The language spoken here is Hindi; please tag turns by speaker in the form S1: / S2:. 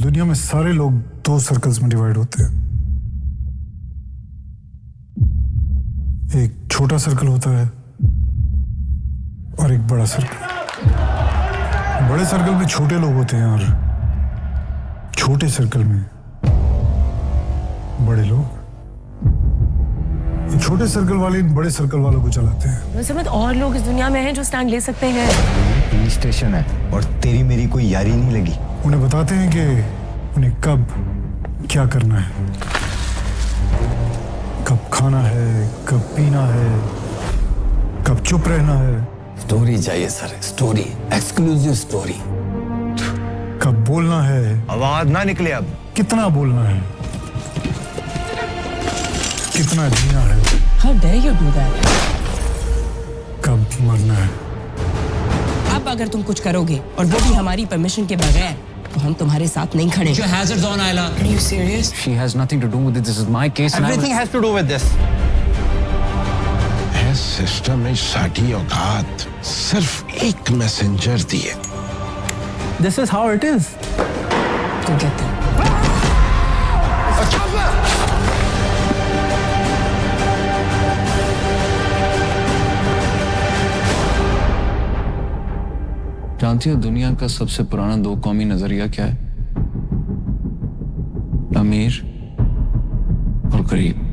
S1: दुनिया में सारे लोग दो सर्कल्स में डिवाइड होते हैं। एक छोटा सर्कल होता है और एक बड़ा सर्कल। बड़े सर्कल में छोटे लोग होते हैं और छोटे सर्कल में बड़े लोग। छोटे सर्कल वाले बड़े सर्कल वालों को चलाते हैं।
S2: वैसे मत और लोग इस दुनिया में हैं जो स्टैंड ले सकते हैं।
S3: पुलिस स्टेशन है और तेरी मेरी कोई यारी नहीं लगी।
S1: उन्हें बताते हैं कि उन्हें कब क्या करना है, कब खाना है, कब पीना है, कब चुप रहना है।
S4: स्टोरी चाहिए सर, स्टोरी, एक्सक्लूसिव स्टोरी।
S1: कब बोलना है,
S3: आवाज ना निकले अब।
S1: कितना बोलना है, कितना जीना है,
S2: How dare you do that?
S1: कब मरना है।
S2: अब अगर तुम कुछ करोगे और वो भी हमारी परमिशन के बगैर, तो हम तुम्हारे साथ नहीं खड़े।
S5: Your hazards on, Ayla.
S2: Are you serious?
S5: She has nothing to do with it. This is my case.
S3: Everything has to do with this.
S6: System में साड़ी औकात सिर्फ एक मैसेंजर दिए।
S5: This is how it is.
S2: Go get them.
S5: जानती हो दुनिया का सबसे पुराना दो कौमी नजरिया क्या है? अमीर और गरीब।